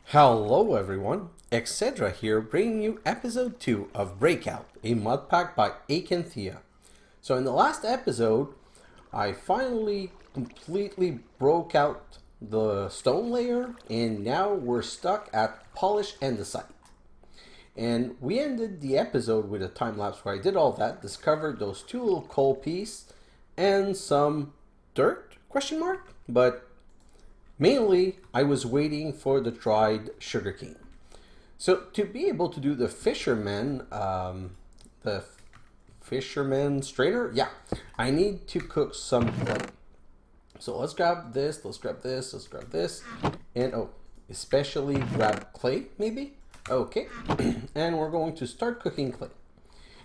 Hello everyone, xHedra here bringing you episode 2 of Breakout, a mod pack by Acanthea. So in the last episode, I finally completely broke out the stone layer and now we're stuck at polish andesite. And we ended the episode with a time lapse where I did all that, discovered those two little coal pieces and some dirt, question mark, but mainly, I was waiting for the dried sugarcane. So to be able to do the fisherman strainer, yeah, I need to cook some clay. So let's grab this, let's grab this, let's grab this, and especially grab clay, maybe? Okay, and we're going to start cooking clay.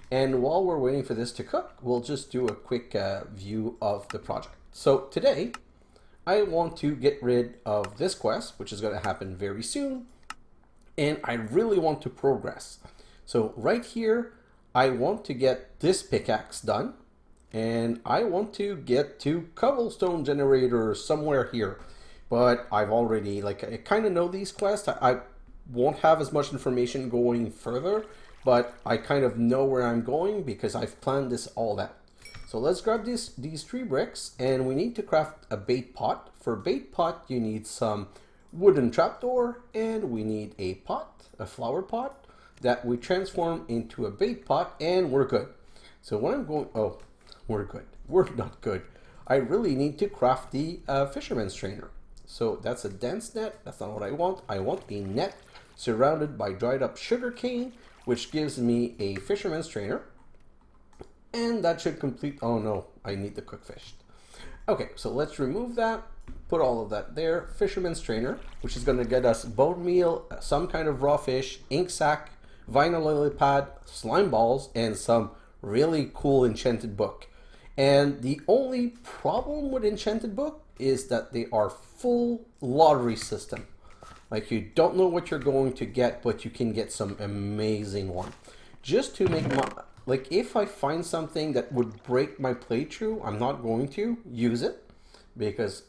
And while we're waiting for this to cook, we'll just do a quick view of the project. So today, I want to get rid of this quest, which is going to happen very soon, and I really want to progress. So right here, I want to get this pickaxe done, and I want to get to Cobblestone Generator somewhere here. But I've already, I kind of know these quests. I won't have as much information going further, but I kind of know where I'm going because I've planned this all out. So let's grab these 3 bricks, and we need to craft a bait pot. For bait pot, you need some wooden trapdoor, and we need a pot, a flower pot, that we transform into a bait pot, and we're good. So what I'm going, we're good. We're not good. I really need to craft the fisherman strainer. So that's a dense net. That's not what I want. I want a net surrounded by dried up sugar cane, which gives me a fisherman strainer. And that should complete, oh no, I need the cook fish. Okay, so let's remove that, put all of that there. Fisherman strainer, which is gonna get us bone meal, some kind of raw fish, ink sac, vinyl lily pad, slime balls, and some really cool enchanted book. And the only problem with enchanted book is that they are full lottery system. Like you don't know what you're going to get, but you can get some amazing one. Just to make my, like if I find something that would break my playthrough, I'm not going to use it because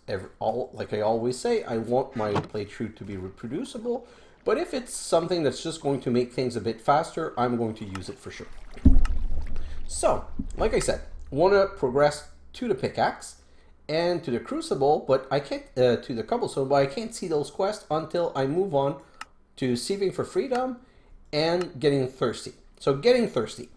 like I always say, I want my playthrough to be reproducible. But if it's something that's just going to make things a bit faster, I'm going to use it for sure. So, like I said, want to progress to the pickaxe and to the crucible, but I can't to the cobblestone, but I can't see those quests until I move on to sieving for freedom and getting thirsty. So getting thirsty.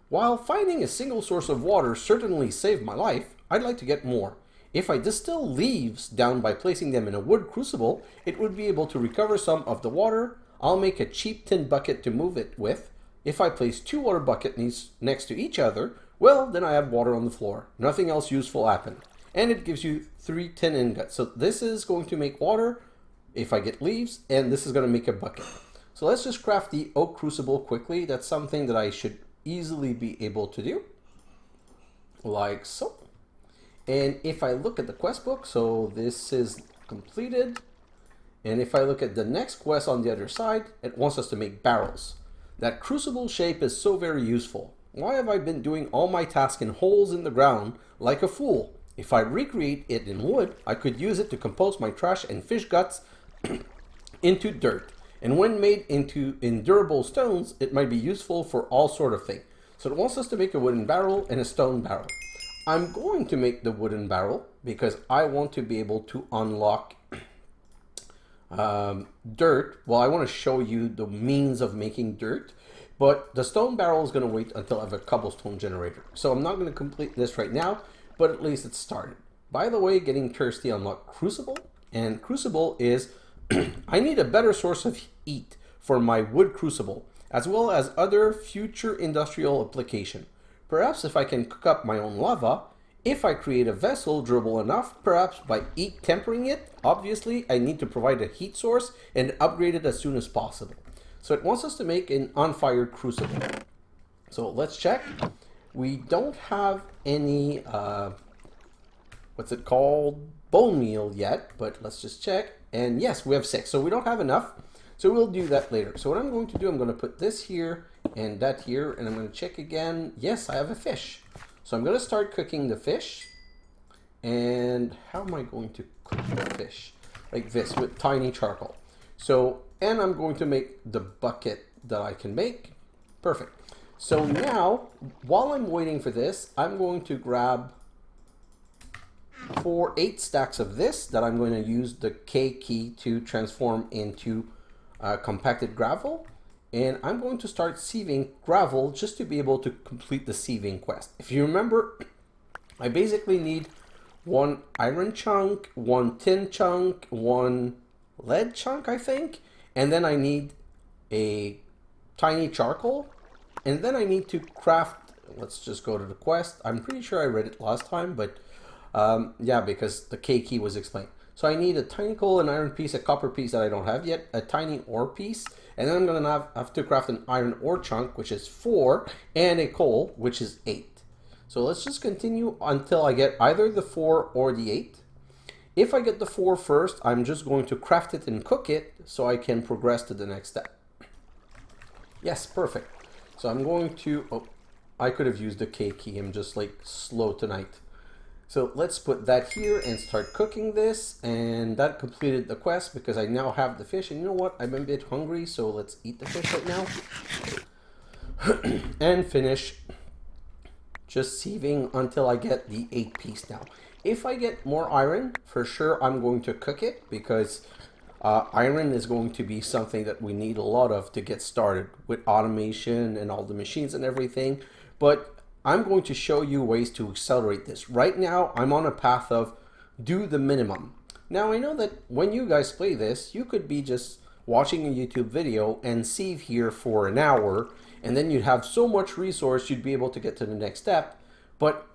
While finding a single source of water certainly saved my life, I'd like to get more. If I distill leaves down by placing them in a wood crucible, it would be able to recover some of the water. I'll make a cheap tin bucket to move it with. If I place 2 water buckets next to each other, well, then I have water on the floor. Nothing else useful happened. And it gives you 3 tin ingots. So this is going to make water if I get leaves, and this is going to make a bucket. So let's just craft the Oak Crucible quickly. That's something that I should easily be able to do, like so. And if I look at the quest book, so this is completed, and if I look at the next quest on the other side, it wants us to make barrels. That crucible shape is so very useful. Why have I been doing all my tasks in holes in the ground like a fool? If I recreate it in wood, I could use it to compost my trash and fish guts into dirt. And when made into endurable stones, it might be useful for all sort of things. So it wants us to make a wooden barrel and a stone barrel. I'm going to make the wooden barrel because I want to be able to unlock dirt. Well, I want to show you the means of making dirt. But the stone barrel is going to wait until I have a cobblestone generator. So I'm not going to complete this right now, but at least it's started. By the way, getting thirsty unlock Crucible. And Crucible is I need a better source of heat for my wood crucible, as well as other future industrial application. Perhaps if I can cook up my own lava, if I create a vessel durable enough, perhaps by heat tempering it, obviously I need to provide a heat source and upgrade it as soon as possible. So it wants us to make an unfired crucible. So let's check. We don't have any, what's it called? Bone meal yet, but let's just check. And yes, we have 6, so we don't have enough. So we'll do that later. So what I'm going to do, I'm going to put this here and that here, and I'm going to check again. Yes, I have a fish. So I'm going to start cooking the fish. And how am I going to cook the fish? Like this, with tiny charcoal. So and I'm going to make the bucket that I can make. Perfect. So now, while I'm waiting for this, I'm going to grab 8 stacks of this that I'm going to use the K key to transform into compacted gravel. And I'm going to start sieving gravel just to be able to complete the sieving quest. If you remember, I basically need 1 iron chunk, 1 tin chunk, 1 lead chunk, I think. And then I need a tiny charcoal. And then I need to craft, let's just go to the quest. I'm pretty sure I read it last time, but yeah, because the K key was explained. So I need a tiny coal, an iron piece, a copper piece that I don't have yet, a tiny ore piece, and then I'm going to have to craft an iron ore chunk, which is 4, and a coal, which is 8. So let's just continue until I get either the 4 or the 8. If I get the 4 first, I'm just going to craft it and cook it so I can progress to the next step. Yes, perfect. So I'm going to, oh, I could have used the K key. I'm just like slow tonight. So let's put that here and start cooking this. And that completed the quest because I now have the fish. And you know what? I'm a bit hungry, so let's eat the fish right now. And finish just sieving until I get the 8 piece now. If I get more iron, for sure I'm going to cook it because iron is going to be something that we need a lot of to get started with automation and all the machines and everything. But I'm going to show you ways to accelerate this. Right now, I'm on a path of do the minimum. Now, I know that when you guys play this, you could be just watching a YouTube video and sieve here for an hour, and then you'd have so much resource, you'd be able to get to the next step. But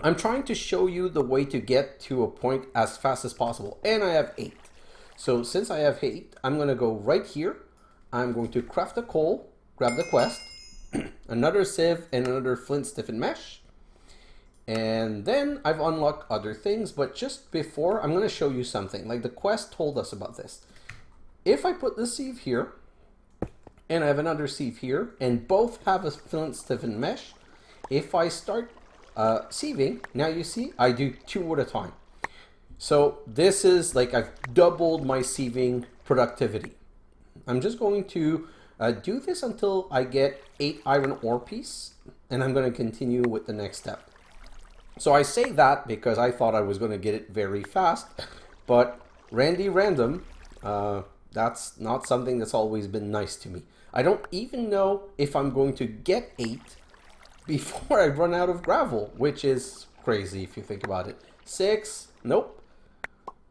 I'm trying to show you the way to get to a point as fast as possible. And I have 8. So since I have 8, I'm going to go right here. I'm going to craft a coal, grab the quest, another sieve, and another flint stiffened mesh. And then I've unlocked other things, but just before, I'm going to show you something. Like the quest told us about this. If I put the sieve here, and I have another sieve here, and both have a flint stiffened mesh, if I start sieving, now you see, I do 2 at a time. So this is like I've doubled my sieving productivity. I'm just going to do this until I get 8 iron ore piece, and I'm going to continue with the next step. So I say that because I thought I was going to get it very fast, but random, that's not something that's always been nice to me. I don't even know if I'm going to get 8 before I run out of gravel, which is crazy if you think about it. 6, nope.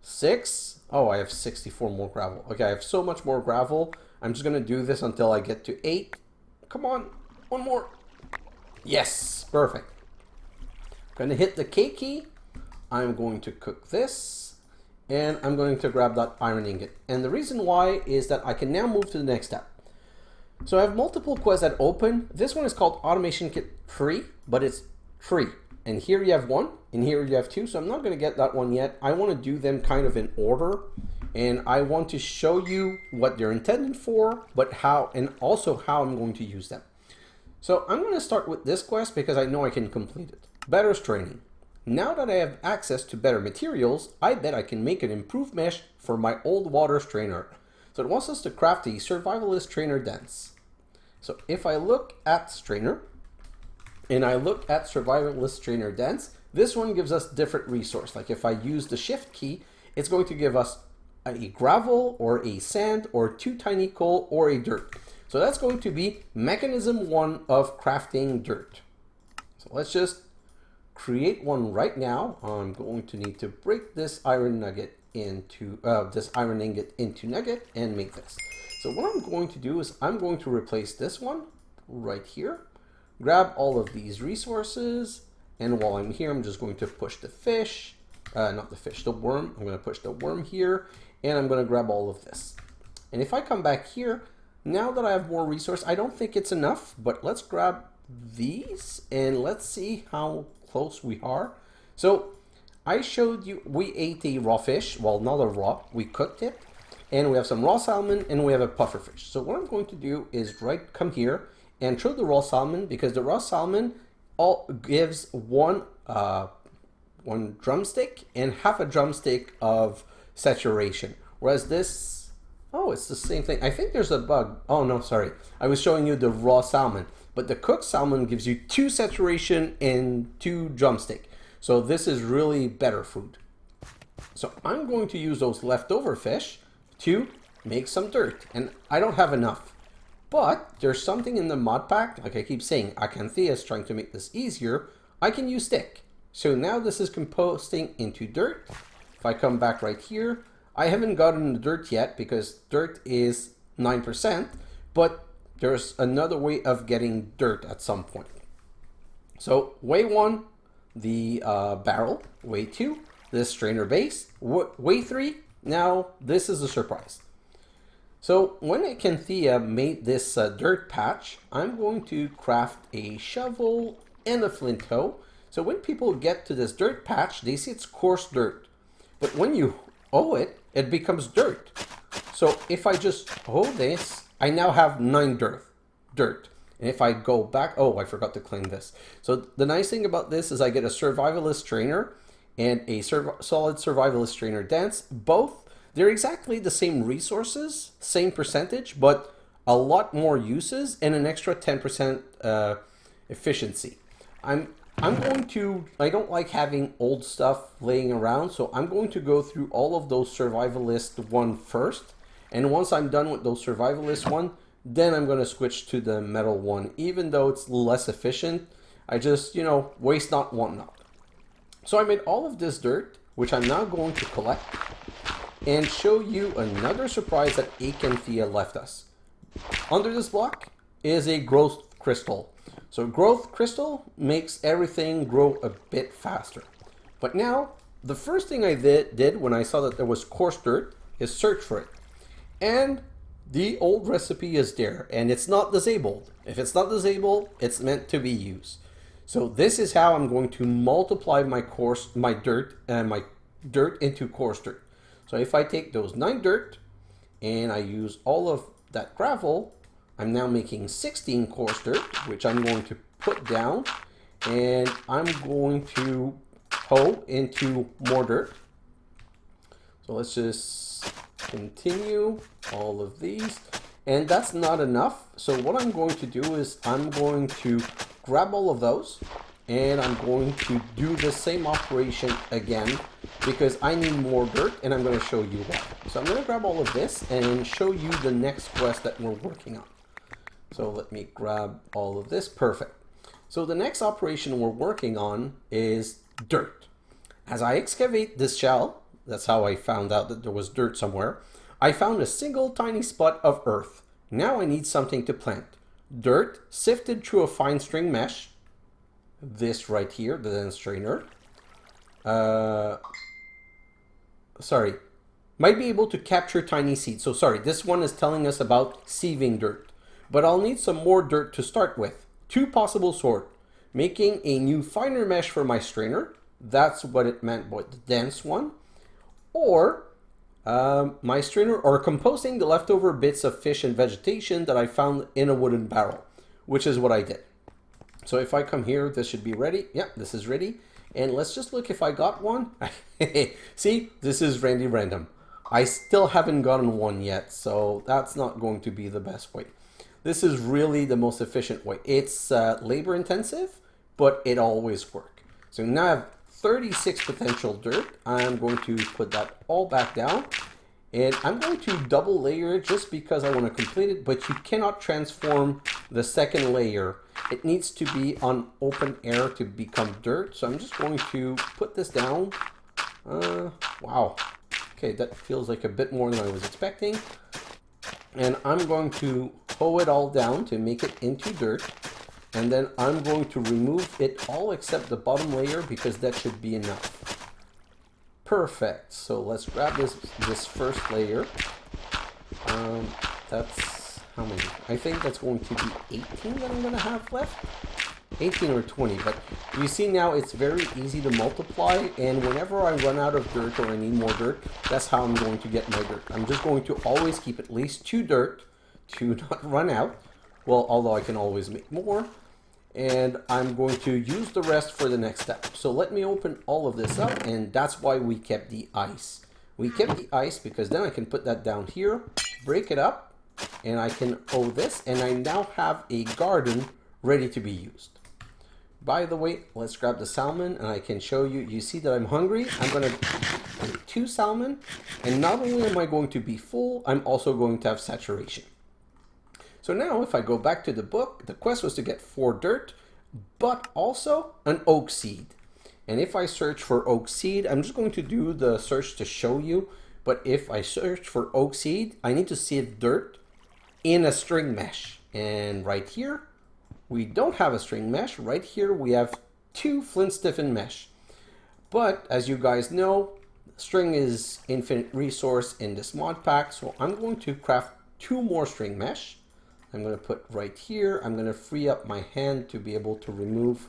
6, oh, I have 64 more gravel. Okay, I have so much more gravel. I'm just gonna do this until I get to 8. Come on, 1 more. Yes, perfect. Gonna hit the K key. I'm going to cook this, and I'm going to grab that iron ingot. And the reason why is that I can now move to the next step. So I have multiple quests that open. This one is called Automation Kit 3, but it's 3. And here you have 1, and here you have 2. So I'm not going to get that one yet. I want to do them kind of in order, and I want to show you what they're intended for, but how, and also how I'm going to use them. So I'm going to start with this quest because I know I can complete it. Better Straining. Now that I have access to better materials, I bet I can make an improved mesh for my old water strainer. So it wants us to craft a Survivalist strainer dense. So if I look at strainer, and I look at Survivalist strainer dense, this one gives us different resource. Like if I use the shift key, it's going to give us a gravel or a sand or 2 tiny coal or a dirt. So that's going to be mechanism 1 of crafting dirt. So let's just create one right now. I'm going to need to break this iron nugget into this iron ingot into nugget and make this. So what I'm going to do is I'm going to replace this one right here, grab all of these resources, and while I'm here, I'm just going to push the fish, not the fish, the worm. I'm going to push the worm here, and I'm going to grab all of this. And if I come back here, now that I have more resource, I don't think it's enough, but let's grab these and let's see how close we are. So I showed you, we ate a raw fish. Well, not a raw, we cooked it. And we have some raw salmon and we have a puffer fish. So what I'm going to do is come here and throw the raw salmon, because the raw salmon gives one drumstick and half a drumstick of saturation. Whereas this Oh, it's the same thing. I think there's a bug. Oh, no, sorry. I was showing you the raw salmon. But the cooked salmon gives you 2 saturation and 2 drumstick. So this is really better food. So I'm going to use those leftover fish to make some dirt. And I don't have enough. But there's something in the mod pack, like I keep saying, Acanthea is trying to make this easier. I can use stick. So now this is composting into dirt. If I come back right here, I haven't gotten the dirt yet because dirt is 9%, but there's another way of getting dirt at some point. So way 1, the barrel. Way 2, this strainer base. Way 3, now this is a surprise. So when Acanthea made this dirt patch, I'm going to craft a shovel and a flint hoe. So when people get to this dirt patch, they see it's coarse dirt. But when you hoe it, it becomes dirt. So if I just hoe this, I now have 9 dirt. And if I go back, oh, I forgot to claim this. So the nice thing about this is I get a Survivalist trainer and a solid Survivalist trainer dense. Both, they're exactly the same resources, same percentage, but a lot more uses and an extra 10% efficiency. I don't like having old stuff laying around, so I'm going to go through all of those Survivalist one first. And once I'm done with those Survivalist one, then I'm going to switch to the metal one. Even though it's less efficient, I just, waste not, want not. So I made all of this dirt, which I'm now going to collect and show you another surprise that Acanthea left us. Under this block is a growth crystal. So growth crystal makes everything grow a bit faster. But now, the first thing I did when I saw that there was coarse dirt is search for it. And the old recipe is there, and it's not disabled. If it's not disabled, it's meant to be used. So this is how I'm going to multiply my dirt into coarse dirt. So if I take those 9 dirt and I use all of that gravel, I'm now making 16 coarse dirt, which I'm going to put down, and I'm going to hoe into more dirt. So let's just continue all of these, and that's not enough. So what I'm going to do is I'm going to grab all of those, and I'm going to do the same operation again because I need more dirt, and I'm going to show you why. So I'm going to grab all of this and show you the next quest that we're working on. So let me grab all of this. Perfect. So the next operation we're working on is dirt. As I excavate this shell, that's how I found out that there was dirt somewhere, I found a single tiny spot of earth. Now I need something to plant. Dirt sifted through a fine string mesh. This right here, the dense strainer. Sorry. Might be able to capture tiny seeds. So sorry, this one is telling us about sieving dirt. But I'll need some more dirt to start with. 2 possible sort. Making a new finer mesh for my strainer. That's what it meant by the dense one. Or my strainer, or composting the leftover bits of fish and vegetation that I found in a wooden barrel, which is what I did. So if I come here, this should be ready. Yeah, this is ready. And let's just look if I got one. See, this is Randy Random. I still haven't gotten one yet, so that's not going to be the best way. This is really the most efficient way. It's labor intensive, but it always works. So now I have 36 potential dirt. I'm going to put that all back down. And I'm going to double layer it just because I want to complete it, but you cannot transform the second layer. It needs to be on open air to become dirt. So I'm just going to put this down. Wow. Okay, that feels like a bit more than I was expecting. And I'm going to hoe it all down to make it into dirt. And then I'm going to remove it all except the bottom layer because that should be enough. Perfect. So let's grab this first layer. That's how many? I think that's going to be 18 that I'm going to have left. 18 or 20, but you see now it's very easy to multiply, and whenever I run out of dirt or I need more dirt, that's how I'm going to get my dirt. I'm just going to always keep at least 2 dirt to not run out. Well, although I can always make more. And I'm going to use the rest for the next step. So let me open all of this up, and that's why we kept the ice. We kept the ice because then I can put that down here. break it up, and I can this, and I now have a garden ready to be used. By the way, let's grab the salmon, and I can show you. You see that I'm hungry. I'm going to take 2 salmon, and not only am I going to be full, I'm also going to have saturation. So now if I go back to the book, the quest was to get 4 dirt, but also an oak seed. And if I search for oak seed, I'm just going to do the search to show you. But if I search for oak seed, I need to sieve dirt in a string mesh. And right here, we don't have a string mesh. Right here, we have 2 flint stiffened mesh. But as you guys know, string is infinite resource in this mod pack. So I'm going to craft 2 more string mesh. I'm going to put right here. I'm going to free up my hand to be able to remove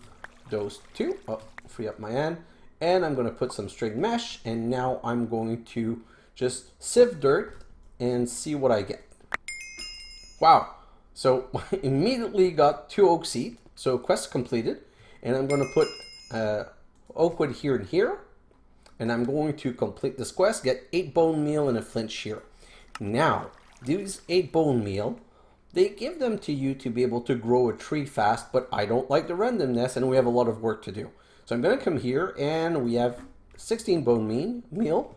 those 2. Oh, free up my hand. And I'm going to put some string mesh. And now I'm going to just sieve dirt and see what I get. Wow. So immediately got 2 oak seed. So quest completed. And I'm going to put oak wood here and here. And I'm going to complete this quest. Get 8 bone meal and a flint shear. Now, these 8 bone meal, they give them to you to be able to grow a tree fast, but I don't like the randomness and we have a lot of work to do. So I'm going to come here and we have 16 bone meal.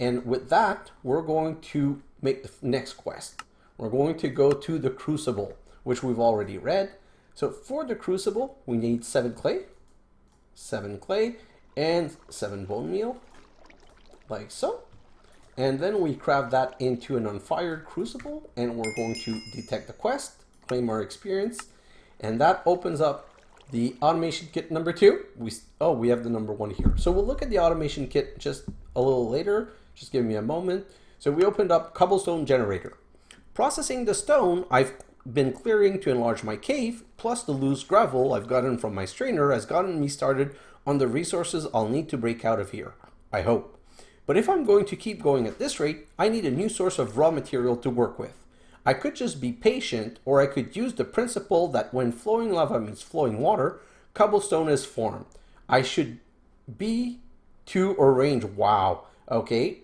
And with that, we're going to make the next quest. We're going to go to the Crucible, which we've already read. So for the Crucible, we need 7 clay, and 7 bone meal, like so. And then we craft that into an unfired crucible, and we're going to detect the quest, claim our experience, and that opens up the automation kit number 2. We have the number 1 here. So we'll look at the automation kit just a little later. Just give me a moment. So we opened up Cobblestone Generator. Processing the stone I've been clearing to enlarge my cave, plus the loose gravel I've gotten from my strainer has gotten me started on the resources I'll need to break out of here. I hope. But if I'm going to keep going at this rate, I need a new source of raw material to work with. I could just be patient, or I could use the principle that when flowing lava meets flowing water, cobblestone is formed. I should be to arrange,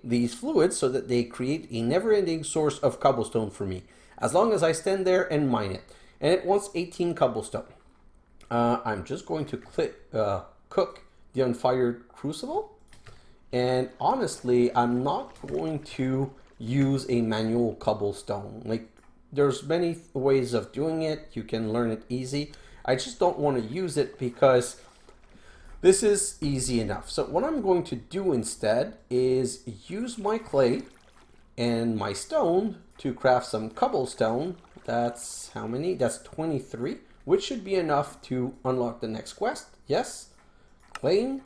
these fluids so that they create a never-ending source of cobblestone for me, as long as I stand there and mine it. And it wants 18 cobblestone. I'm just going to cook the unfired crucible. And honestly, I'm not going to use a manual cobblestone. Like, there's many ways of doing it. You can learn it easy. I just don't want to use it because this is easy enough. So what I'm going to do instead is use my clay and my stone to craft some cobblestone. That's how many? That's 23, which should be enough to unlock the next quest. Yes, claim,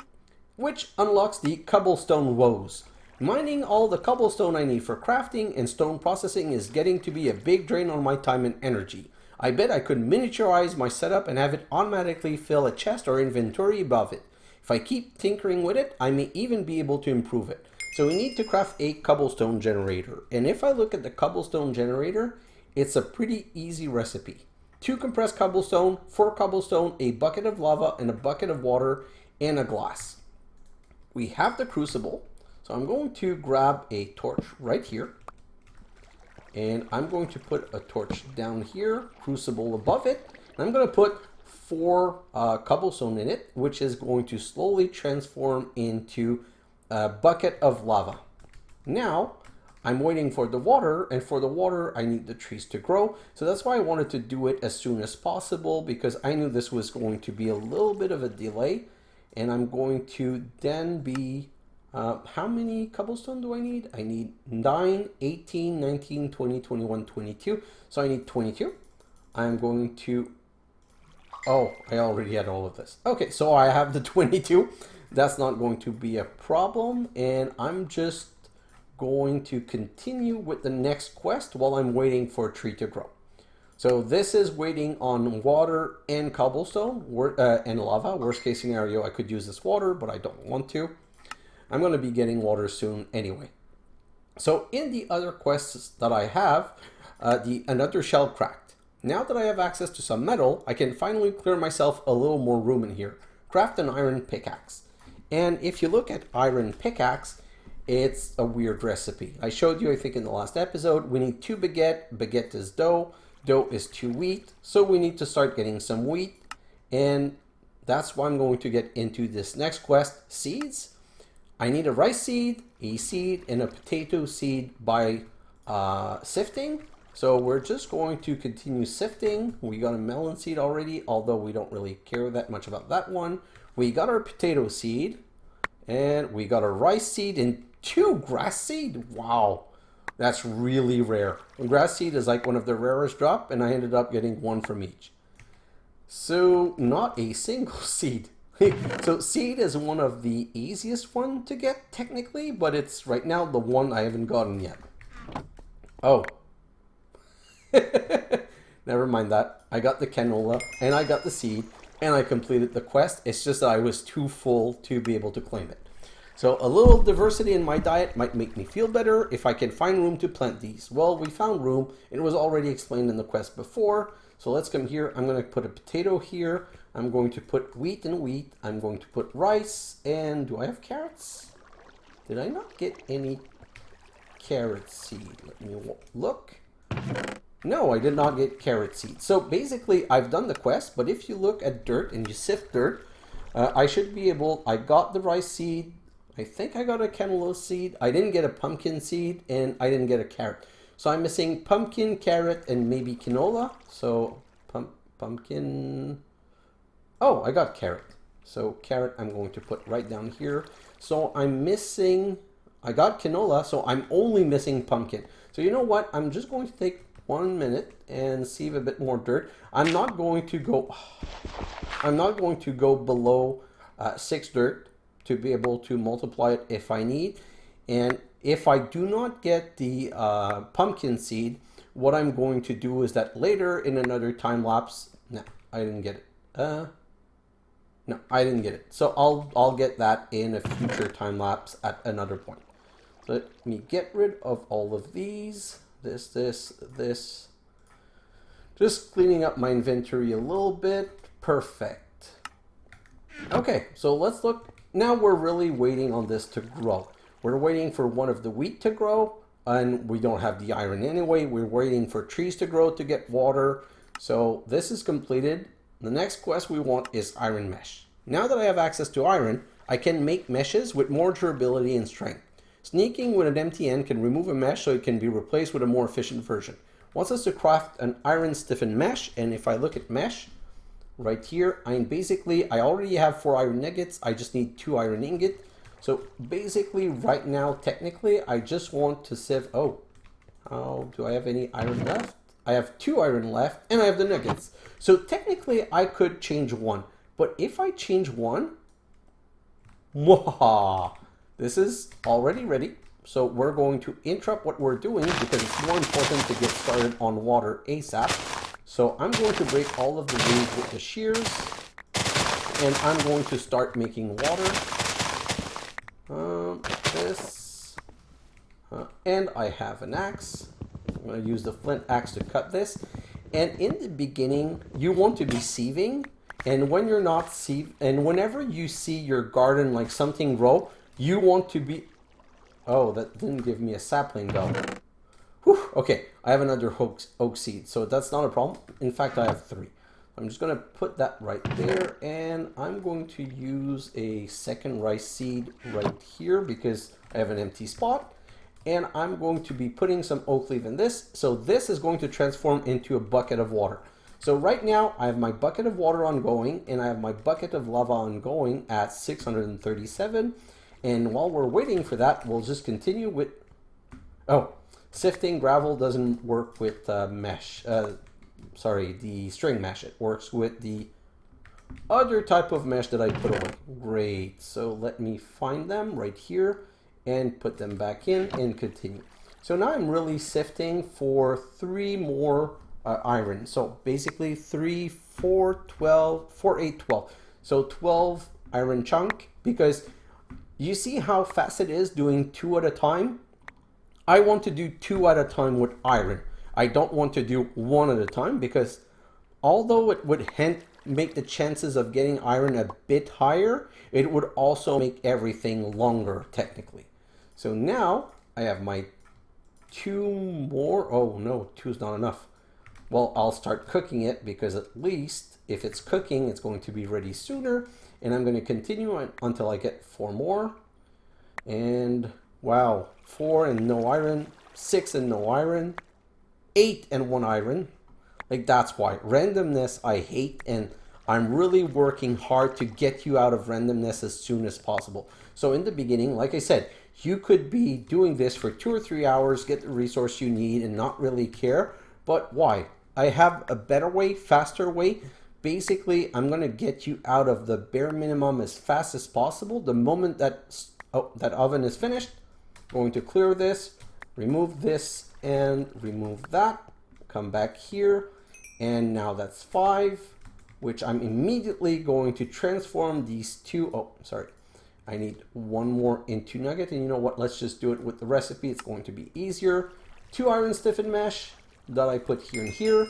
which unlocks the cobblestone woes. Mining all the cobblestone I need for crafting and stone processing is getting to be a big drain on my time and energy. I bet I could miniaturize my setup and have it automatically fill a chest or inventory above it. If I keep tinkering with it, I may even be able to improve it. So we need to craft a cobblestone generator. And if I look at the cobblestone generator, it's a pretty easy recipe. 2 compressed cobblestone, 4 cobblestone, a bucket of lava, and a bucket of water, and a glass. We have the crucible, so I'm going to grab a torch right here, and I'm going to put a torch down here, crucible above it, and I'm going to put 4 cobblestone in it, which is going to slowly transform into a bucket of lava. Now, I'm waiting for the water, and for the water, I need the trees to grow, so that's why I wanted to do it as soon as possible, because I knew this was going to be a little bit of a delay. And I'm going to then be, how many cobblestone do I need? I need 9, 18, 19, 20, 21, 22. So I need 22. I'm going to, oh, I already had all of this. Okay, so I have the 22. That's not going to be a problem. And I'm just going to continue with the next quest while I'm waiting for a tree to grow. So this is waiting on water and cobblestone and lava. Worst case scenario, I could use this water, but I don't want to. I'm going to be getting water soon anyway. So in the other quests that I have, another shell cracked. Now that I have access to some metal, I can finally clear myself a little more room in here. Craft an iron pickaxe. And if you look at iron pickaxe, It's a weird recipe. I showed you, I think, in the last episode, we need 2 baguette. Baguette is dough. Dough is 2 wheat. So we need to start getting some wheat. And that's why I'm going to get into this next quest, seeds. I need a rice seed, a seed, and a potato seed by sifting. So we're just going to continue sifting. We got a melon seed already, although we don't really care that much about that one. We got our potato seed, and we got a rice seed and 2 grass seed. Wow, that's really rare. And grass seed is like one of the rarest drop, and I ended up getting 1 from each. So not a single seed. So seed is one of the easiest one to get technically, but it's right now the one I haven't gotten yet. Oh. Never mind that. I got the canola and I got the seed and I completed the quest. It's just that I was too full to be able to claim it. So a little diversity in my diet might make me feel better if I can find room to plant these. Well, we found room. It was already explained in the quest before. So let's come here. I'm going to put a potato here. I'm going to put wheat and wheat. I'm going to put rice. And do I have carrots? Did I not get any carrot seed? Let me look. No, I did not get carrot seed. So basically, I've done the quest, but if you look at dirt and you sift dirt, I should be able, I got the rice seed. I think I got a canola seed. I didn't get a pumpkin seed, and I didn't get a carrot. So I'm missing pumpkin, carrot, and maybe canola. So pumpkin. Oh, I got carrot. So carrot I'm going to put right down here. So I'm missing, I got canola, so I'm only missing pumpkin. So you know what? I'm just going to take 1 minute and sieve a bit more dirt. I'm not going to go below 6 dirt to be able to multiply it if I need. And if I do not get the pumpkin seed, what I'm going to do is that later in another time lapse, no, I didn't get it. No, I didn't get it. So I'll get that in a future time lapse at another point. So let me get rid of all of these. This. Just cleaning up my inventory a little bit. Perfect. Okay, so let's look. Now we're really waiting on this to grow. We're waiting for one of the wheat to grow, and we don't have the iron anyway. We're waiting for trees to grow to get water. So this is completed. The next quest we want is iron mesh. Now that I have access to iron, I can make meshes with more durability and strength. Sneaking with an empty end can remove a mesh so it can be replaced with a more efficient version. Wants us to craft an iron stiffened mesh, and if I look at mesh, right here, I already have 4 iron nuggets, I just need 2 iron ingots. So basically right now, technically, I just want to sieve, do I have any iron left? I have 2 iron left, and I have the nuggets. So technically, I could change 1. But if I change 1, this is already ready. So we're going to interrupt what we're doing because it's more important to get started on water ASAP. So I'm going to break all of the leaves with the shears. And I'm going to start making water. And I have an axe. I'm going to use the flint axe to cut this. And in the beginning, you want to be sieving. And when you're not sieving, and whenever you see your garden like something grow, you want to be... Oh, that didn't give me a sapling though. Whew, okay, I have another oak seed, so that's not a problem. In fact, I have 3. I'm just going to put that right there, and I'm going to use a second rice seed right here because I have an empty spot. And I'm going to be putting some oak leaf in this. So this is going to transform into a bucket of water. So right now I have my bucket of water ongoing, and I have my bucket of lava ongoing at 637. And while we're waiting for that, we'll just continue with... Oh, sifting gravel doesn't work with mesh. Sorry, the string mesh. It works with the other type of mesh that I put away. Great. So let me find them right here and put them back in and continue. So now I'm really sifting for 3 more iron. So basically 3, 4, 12, 4, 8, 12. So 12 iron chunk, because you see how fast it is doing 2 at a time? I want to do 2 at a time with iron. I don't want to do 1 at a time because although it would make the chances of getting iron a bit higher, it would also make everything longer technically. So now I have my 2 more. Oh no, 2 is not enough. Well, I'll start cooking it because at least if it's cooking, it's going to be ready sooner. And I'm going to continue until I get 4 more. And wow, 4 and no iron, 6 and no iron, 8 and 1 iron. Like, that's why randomness I hate, and I'm really working hard to get you out of randomness as soon as possible. So in the beginning, like I said, you could be doing this for 2 or 3 hours, get the resource you need and not really care. But why? I have a better way, faster way. Basically, I'm going to get you out of the bare minimum as fast as possible. The moment that that oven is finished, I'm going to clear this, remove this and remove that. Come back here, and now that's 5, which I'm immediately going to transform these 2. Oh, sorry. I need 1 more into nugget, and you know what? Let's just do it with the recipe. It's going to be easier. 2 iron stiffened mesh that I put here and here.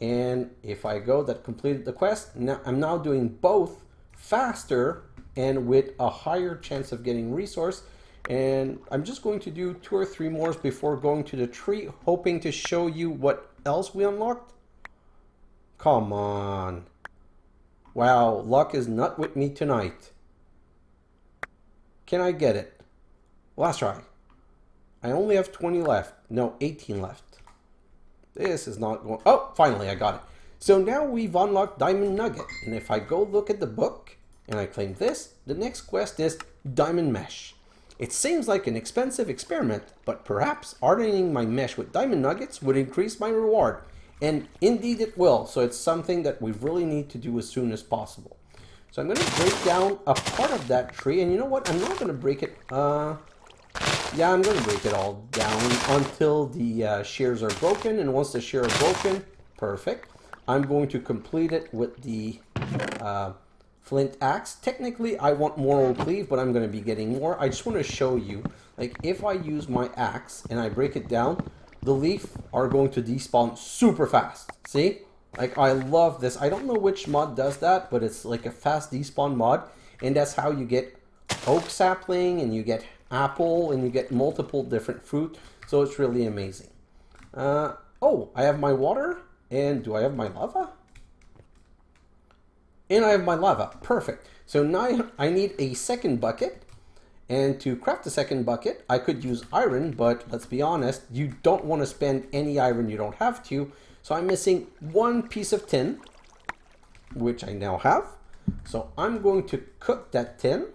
And if I go, that completed the quest. Now I'm now doing both faster and with a higher chance of getting resource. And I'm just going to do 2 or 3 more before going to the tree, hoping to show you what else we unlocked. Come on. Wow, luck is not with me tonight. Can I get it? Last try. I only have 20 left. No, 18 left. This is not going... Oh, finally I got it. So now we've unlocked Diamond Nugget. And if I go look at the book and I claim this, the next quest is Diamond Mesh. It seems like an expensive experiment, but perhaps hardening my mesh with diamond nuggets would increase my reward. And indeed it will. So it's something that we really need to do as soon as possible. So I'm going to break down a part of that tree. And you know what? I'm not going to break it. Yeah, I'm going to break it all down until the shears are broken. And once the shears are broken, perfect. I'm going to complete it with the flint axe. Technically, I want more oak leaf, but I'm going to be getting more. I just want to show you, like, if I use my axe and I break it down, the leaf are going to despawn super fast. See? Like, I love this. I don't know which mod does that, but it's like a fast despawn mod. And that's how you get oak sapling, and you get apple, and you get multiple different fruit. So it's really amazing. Oh, I have my water. And do I have my lava? And I have my lava. Perfect. So now I need a second bucket. And to craft the second bucket, I could use iron, but let's be honest, you don't want to spend any iron you don't have to. So I'm missing 1 piece of tin, which I now have. So I'm going to cook that tin.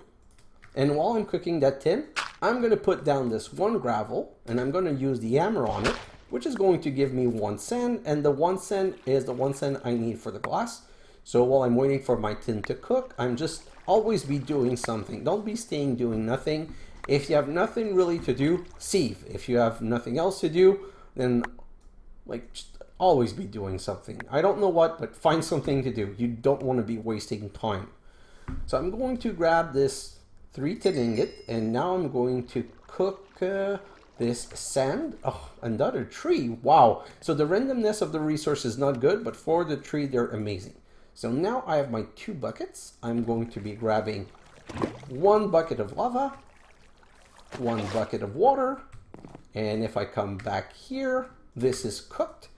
And while I'm cooking that tin, I'm going to put down this 1 gravel, and I'm going to use the hammer on it, which is going to give me 1 sand. And the 1 sand is the 1 sand I need for the glass. So while I'm waiting for my tin to cook, I'm just always be doing something. Don't be staying doing nothing. If you have nothing really to do, sieve. If you have nothing else to do, then like just always be doing something. I don't know what, but find something to do. You don't want to be wasting time. So I'm going to grab this 3 tin ingot, and now I'm going to cook this sand. Oh, another tree. Wow. So the randomness of the resource is not good, but for the tree, they're amazing. So now I have my 2 buckets. I'm going to be grabbing 1 bucket of lava, 1 bucket of water, and if I come back here, this is cooked,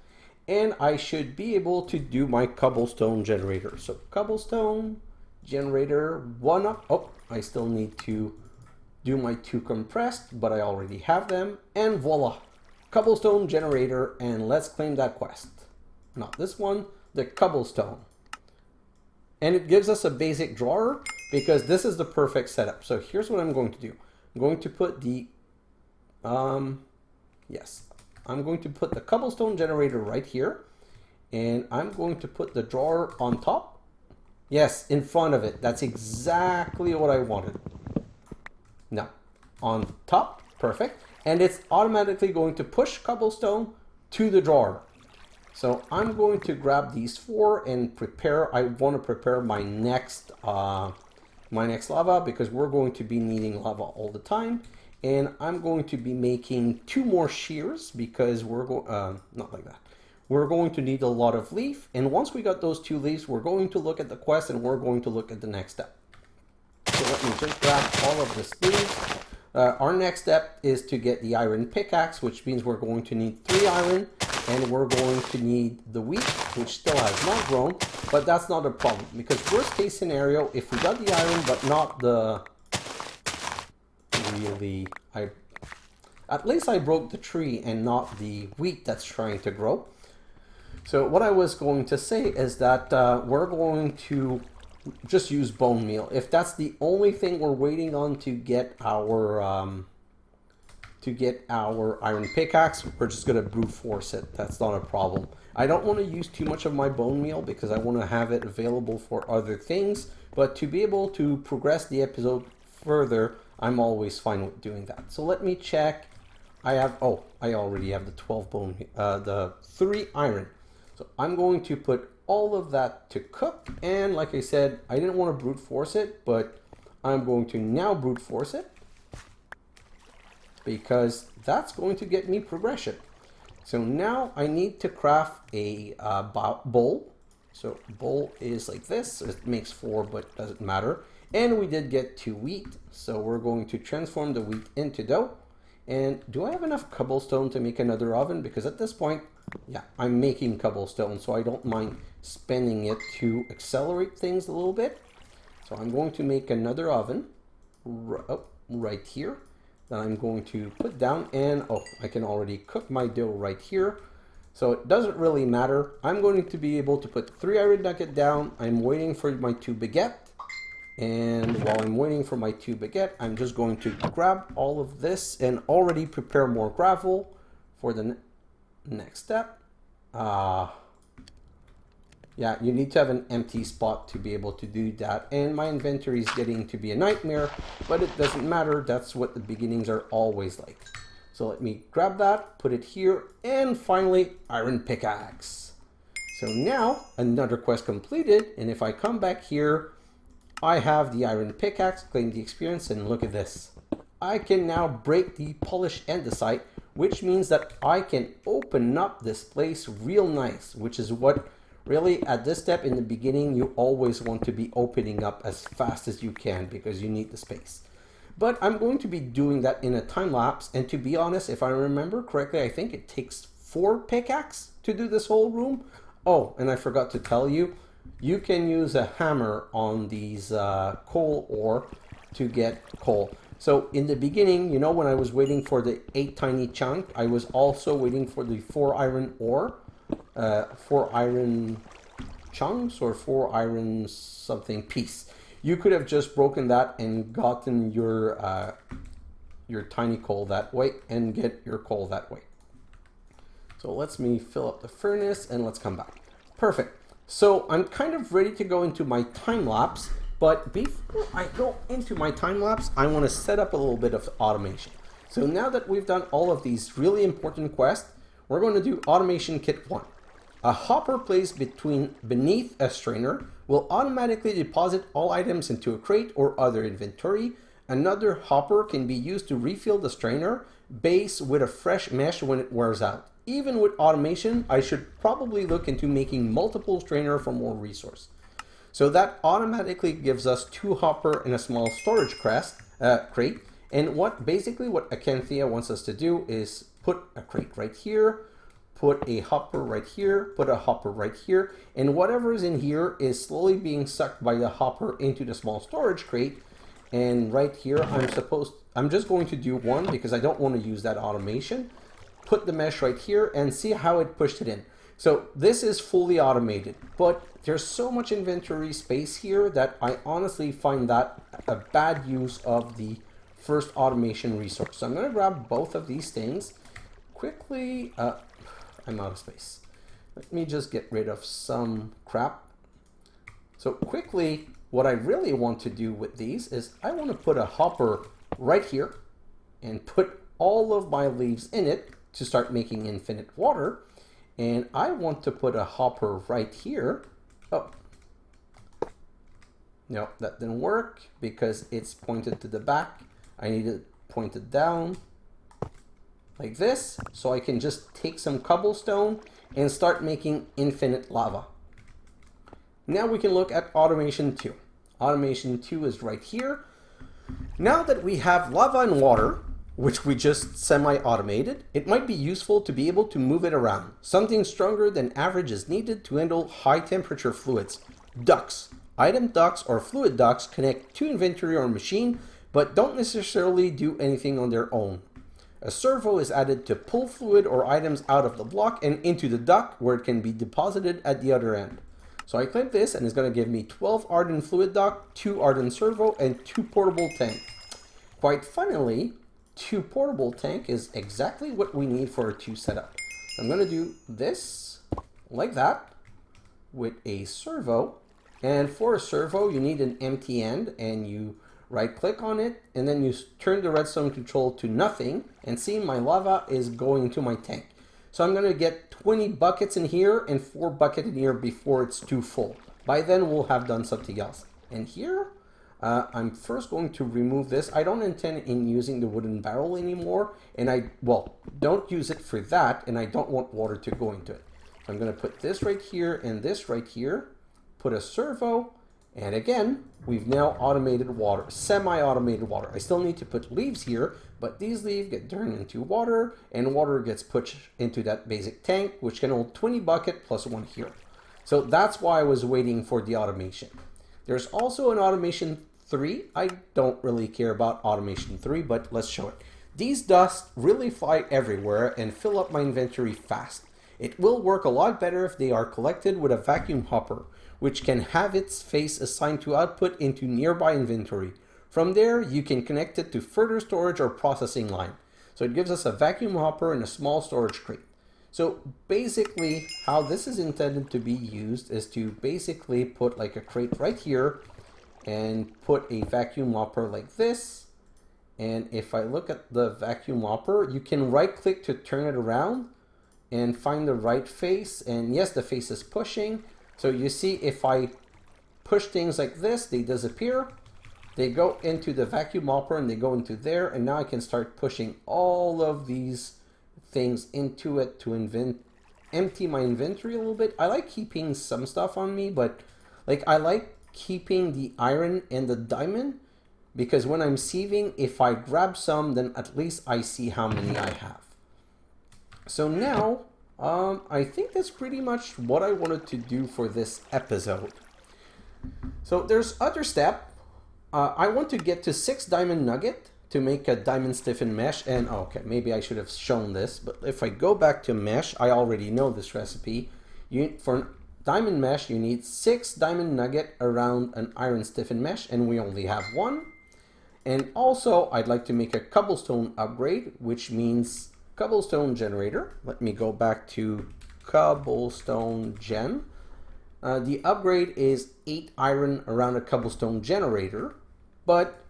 and I should be able to do my cobblestone generator. So cobblestone generator 1 up. Oh, I still need to do my 2 compressed, but I already have them, and voila, cobblestone generator. And let's claim that quest. Not this one, the cobblestone. And it gives us a basic drawer because this is the perfect setup. So here's what I'm going to do. I'm going to put the, I'm going to put the cobblestone generator right here. And I'm going to put the drawer on top. Yes, in front of it. That's exactly what I wanted. Now, on top, perfect. And it's automatically going to push cobblestone to the drawer. So I'm going to grab these 4 and prepare. I want to prepare my next lava because we're going to be needing lava all the time. And I'm going to be making 2 more shears because we're going not like that. We're going to need a lot of leaf. And once we got those 2 leaves, we're going to look at the quest and we're going to look at the next step. So let me just grab all of this leaves. Our next step is to get the Iron Pickaxe, which means we're going to need 3 iron, and we're going to need the wheat, which still has not grown, but that's not a problem, because worst case scenario, if we got the iron, but not the... Really, at least I broke the tree and not the wheat that's trying to grow. So what I was going to say is that we're going to just use bone meal. If that's the only thing we're waiting on to get our Iron Pickaxe, we're just going to brute force it. That's not a problem. I don't want to use too much of my bone meal because I want to have it available for other things, but to be able to progress the episode further, I'm always fine with doing that. So let me check. I already have the 12 bone, the 3 iron. So I'm going to put all of that to cook. And like I said, I didn't want to brute force it, but I'm going to now brute force it because that's going to get me progression. So now I need to craft a bowl. So bowl is like this. It makes 4, but doesn't matter. And we did get 2 wheat. So we're going to transform the wheat into dough. And do I have enough cobblestone to make another oven? Because at this point, yeah, I'm making cobblestone, so I don't mind spending it to accelerate things a little bit. So I'm going to make another oven right here that I'm going to put down. And I can already cook my dough right here. So it doesn't really matter. I'm going to be able to put 3 iron nugget down. I'm waiting for my 2 baguette. And while I'm waiting for my 2 baguette, I'm just going to grab all of this and already prepare more gravel for the next step. Yeah, you need to have an empty spot to be able to do that. And my inventory is getting to be a nightmare, but it doesn't matter. That's what the beginnings are always like. So let me grab that, put it here, and finally, Iron Pickaxe. So now, another quest completed, and if I come back here, I have the Iron Pickaxe, claim the experience, and look at this. I can now break the polished andesite, which means that I can open up this place real nice, which is what really at this step in the beginning you always want to be opening up as fast as you can because you need the space. But I'm going to be doing that in a time lapse, and to be honest, if I remember correctly, I think it takes 4 pickaxe to do this whole room. Oh, and I forgot to tell you, you can use a hammer on these coal ore to get coal. So in the beginning, you know, when I was waiting for the 8 tiny chunk, I was also waiting for the 4 iron ore, 4 iron chunks or 4 iron something piece. You could have just broken that and gotten your tiny coal that way and get your coal that way. So let's me fill up the furnace and let's come back. Perfect. So I'm kind of ready to go into my time lapse, but before I go into my time lapse, I want to set up a little bit of automation. So now that we've done all of these really important quests, we're going to do automation kit 1. A hopper placed beneath a strainer will automatically deposit all items into a crate or other inventory. Another hopper can be used to refill the strainer base with a fresh mesh when it wears out. Even with automation, I should probably look into making multiple strainer for more resource. So that automatically gives us 2 hopper and a small storage crate. And what Acanthea wants us to do is put a crate right here, put a hopper right here, put a hopper right here, and whatever is in here is slowly being sucked by the hopper into the small storage crate. And right here, I'm just going to do 1 because I don't want to use that automation. Put the mesh right here and see how it pushed it in. So this is fully automated, but there's so much inventory space here that I honestly find that a bad use of the first automation resource. So I'm going to grab both of these things quickly. I'm out of space. Let me just get rid of some crap. So quickly, what I really want to do with these is I want to put a hopper right here and put all of my leaves in it to start making infinite water. And I want to put a hopper right here. Oh, no, that didn't work because it's pointed to the back. I need it pointed down like this, so I can just take some cobblestone and start making infinite lava. Now we can look at automation 2. Automation 2 is right here. Now that we have lava and water, which we just semi-automated, it might be useful to be able to move it around. Something stronger than average is needed to handle high temperature fluids. Ducts. Item ducts or fluid ducts connect to inventory or machine, but don't necessarily do anything on their own. A servo is added to pull fluid or items out of the block and into the duct where it can be deposited at the other end. So I click this and it's going to give me 12 Ardent Fluid Duct, 2 Ardent Servo, and 2 Portable Tank. Quite funnily, 2 Portable Tank is exactly what we need for a 2 setup. I'm going to do this like that with a servo. And for a servo, you need an empty end, and you right click on it and then you turn the redstone control to nothing, and see my lava is going to my tank. So I'm going to get 20 buckets in here and 4 buckets in here before it's too full. By then we'll have done something else. And here I'm first going to remove this. I don't intend in using the wooden barrel anymore, and don't use it for that, and I don't want water to go into it. So I'm going to put this right here and this right here, put a servo, and again, we've now automated water, semi-automated water. I still need to put leaves here, but these leaves get turned into water, and water gets pushed into that basic tank, which can hold 20 buckets plus 1 here. So that's why I was waiting for the automation. There's also an automation 3. I don't really care about automation 3, but let's show it. These dusts really fly everywhere and fill up my inventory fast. It will work a lot better if they are collected with a vacuum hopper, which can have its face assigned to output into nearby inventory. From there, you can connect it to further storage or processing line. So it gives us a vacuum hopper and a small storage crate. So basically, how this is intended to be used is to basically put like a crate right here and put a vacuum hopper like this. And if I look at the vacuum hopper, you can right click to turn it around and find the right face. And yes, the face is pushing. So you see, if I push things like this, they disappear. They go into the vacuum hopper and they go into there. And now I can start pushing all of these things into it to empty my inventory a little bit. I like keeping some stuff on me, but like I like keeping the iron and the diamond, because when I'm sieving, if I grab some, then at least I see how many I have. So now, I think that's pretty much what I wanted to do for this episode. So there's other step. I want to get to 6 diamond nugget to make a diamond stiffened mesh. And okay, maybe I should have shown this, but if I go back to mesh, I already know this recipe. For diamond mesh, you need 6 diamond nugget around an iron stiffened mesh, and we only have 1. And also, I'd like to make a cobblestone upgrade, which means Cobblestone Generator. Let me go back to Cobblestone Gen. The upgrade is 8 iron around a Cobblestone Generator, but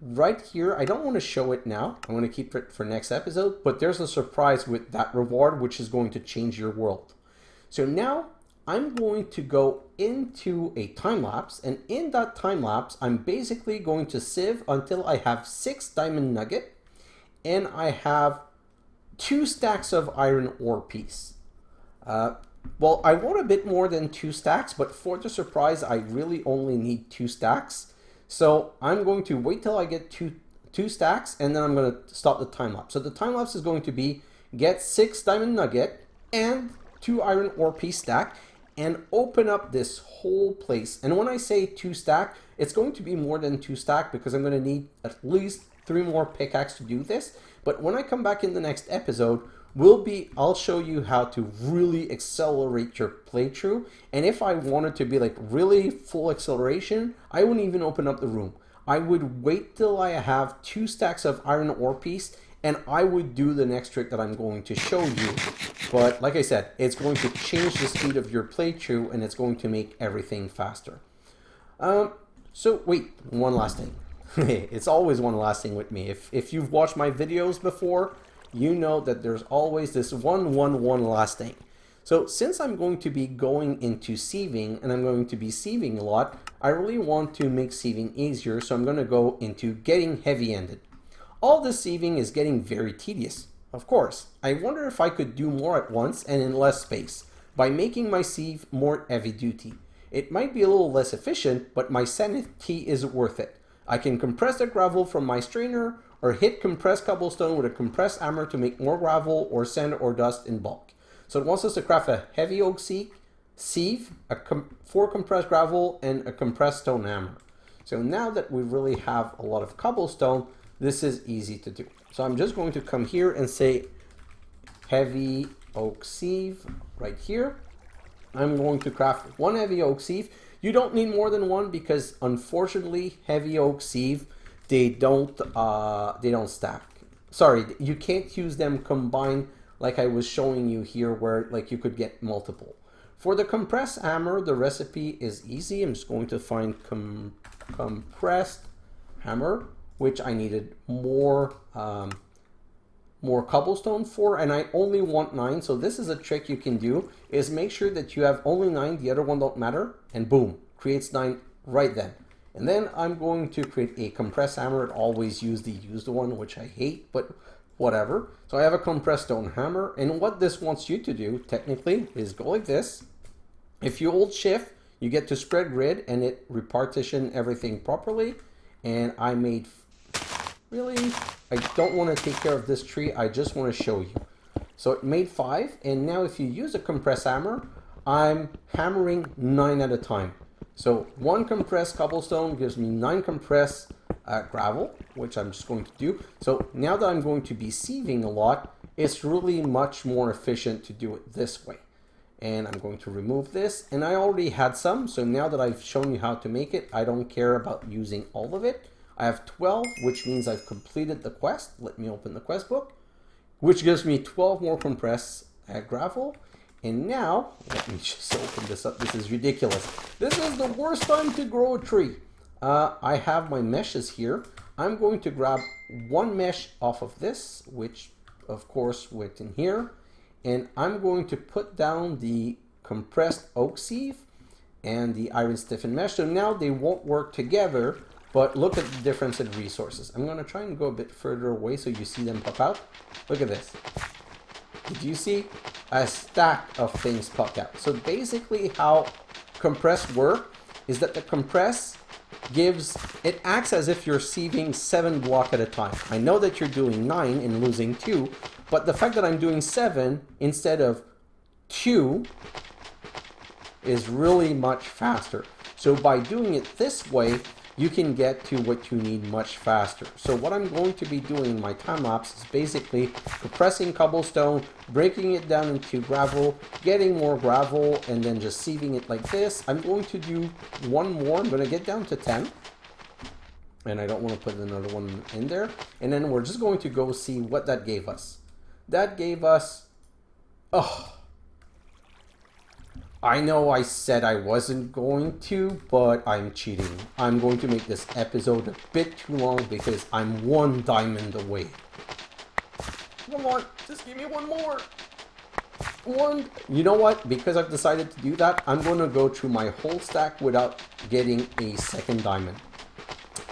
right here, I don't want to show it now. I want to keep it for next episode, but there's a surprise with that reward, which is going to change your world. So now I'm going to go into a time lapse, and in that time lapse, I'm basically going to sieve until I have 6 diamond nugget, and I have 2 stacks of iron ore piece. Well, I want a bit more than 2 stacks, but for the surprise, I really only need 2 stacks. So I'm going to wait till I get two stacks, and then I'm going to stop the time lapse. So the time lapse is going to be get 6 diamond nugget and 2 iron ore piece stack, and open up this whole place. And when I say 2 stack, it's going to be more than 2 stack, because I'm going to need at least 3 more pickaxe to do this. But when I come back in the next episode, I'll show you how to really accelerate your playthrough. And if I wanted to be like really full acceleration, I wouldn't even open up the room. I would wait till I have 2 stacks of iron ore piece, and I would do the next trick that I'm going to show you. But like I said, it's going to change the speed of your playthrough, and it's going to make everything faster. So wait, one last thing. It's always one last thing with me. If you've watched my videos before, you know that there's always this one last thing. So since I'm going to be going into sieving, and I'm going to be sieving a lot, I really want to make sieving easier, so I'm going to go into getting heavy-handed. All this sieving is getting very tedious. Of course, I wonder if I could do more at once and in less space by making my sieve more heavy duty. It might be a little less efficient, but my sanity is worth it. I can compress the gravel from my strainer or hit compressed cobblestone with a compressed hammer to make more gravel or sand or dust in bulk. So it wants us to craft a heavy oak sieve, 4 compressed gravel, and a compressed stone hammer. So now that we really have a lot of cobblestone, this is easy to do. So I'm just going to come here and say heavy oak sieve right here. I'm going to craft 1 heavy oak sieve. You don't need more than 1 because unfortunately heavy oak sieve, they don't stack. Sorry, you can't use them combined like I was showing you here where like you could get multiple. For the compressed hammer, the recipe is easy. I'm just going to find compressed hammer, which I needed more cobblestone for, and I only want 9. So this is a trick you can do, is make sure that you have only 9, the other one don't matter, and boom, creates 9 right then. And then I'm going to create a compressed hammer. Always use the used one, which I hate, but whatever. So I have a compressed stone hammer, and what this wants you to do technically is go like this. If you hold shift, you get to spread grid and it repartition everything properly. And I made, really, I don't want to take care of this tree, I just want to show you. So it made 5, and now if you use a compressed hammer, I'm hammering 9 at a time. So 1 compressed cobblestone gives me 9 compressed gravel, which I'm just going to do. So now that I'm going to be sieving a lot, it's really much more efficient to do it this way. And I'm going to remove this, and I already had some, so now that I've shown you how to make it, I don't care about using all of it. I have 12, which means I've completed the quest. Let me open the quest book, which gives me 12 more compressed gravel. And now, let me just open this up. This is ridiculous. This is the worst time to grow a tree. I have my meshes here. I'm going to grab 1 mesh off of this, which of course went in here. And I'm going to put down the compressed oak sieve and the iron stiffened mesh. So now they won't work together, but look at the difference in resources. I'm going to try and go a bit further away so you see them pop out. Look at this. Did you see? A stack of things popped out. So basically how compress work is that the compress it acts as if you're sieving 7 blocks at a time. I know that you're doing 9 and losing 2, but the fact that I'm doing 7 instead of 2 is really much faster. So by doing it this way, you can get to what you need much faster. So what I'm going to be doing in my time lapse is basically compressing cobblestone, breaking it down into gravel, getting more gravel, and then just sieving it like this. I'm going to do 1 more. I'm going to get down to 10. And I don't want to put another one in there. And then we're just going to go see what that gave us. That gave us, I know I said I wasn't going to, but I'm cheating. I'm going to make this episode a bit too long because I'm 1 diamond away. Come on, just give me 1 more. 1. You know what? Because I've decided to do that, I'm going to go through my whole stack without getting a 2nd diamond.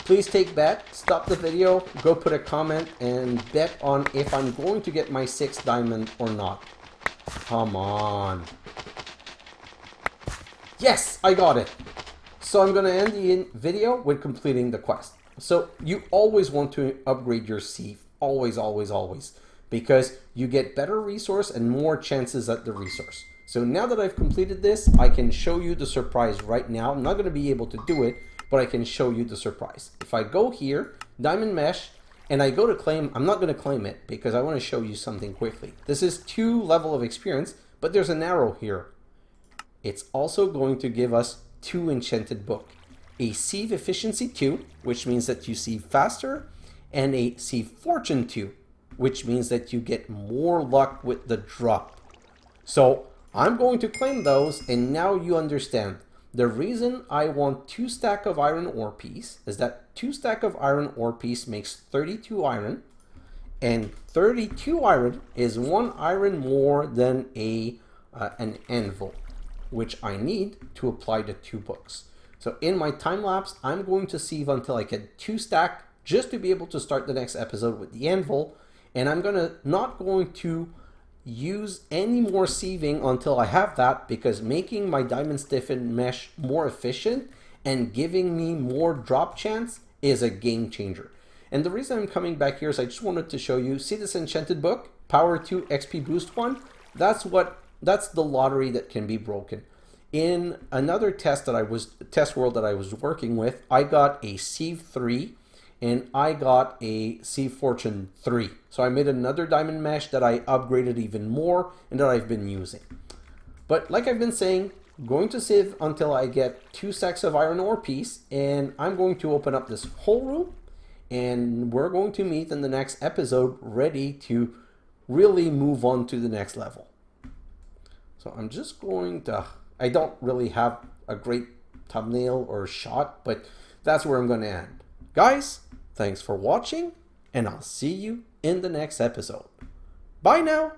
Please take bet, stop the video, go put a comment, and bet on if I'm going to get my 6th diamond or not. Come on. Yes, I got it. So I'm going to end the video with completing the quest. So you always want to upgrade your sieve. Always, always, always. Because you get better resource and more chances at the resource. So now that I've completed this, I can show you the surprise right now. I'm not going to be able to do it, but I can show you the surprise. If I go here, diamond mesh, and I go to claim, I'm not going to claim it because I want to show you something quickly. This is 2 level of experience, but there's an arrow here. It's also going to give us 2 enchanted book. A sieve efficiency 2, which means that you sieve faster, and a sieve fortune 2, which means that you get more luck with the drop. So I'm going to claim those, and now you understand. The reason I want 2 stack of iron ore piece is that 2 stack of iron ore piece makes 32 iron, and 32 iron is 1 iron more than an anvil, which I need to apply the 2 books. So in my time lapse, I'm going to sieve until I get 2 stack just to be able to start the next episode with the anvil, and I'm not going to use any more sieving until I have that, because making my diamond stiffened mesh more efficient and giving me more drop chance is a game changer. And the reason I'm coming back here is I just wanted to show you, see this enchanted book, Power 2 XP Boost 1? That's the lottery that can be broken. In another test world that I was working with, I got a Sieve 3 and I got a Sieve Fortune 3. So I made another diamond mesh that I upgraded even more and that I've been using. But like I've been saying, I'm going to save until I get 2 sacks of iron ore piece, and I'm going to open up this whole room, and we're going to meet in the next episode ready to really move on to the next level. So I'm just going to, I don't really have a great thumbnail or shot, but that's where I'm going to end. Guys, thanks for watching, and I'll see you in the next episode. Bye now.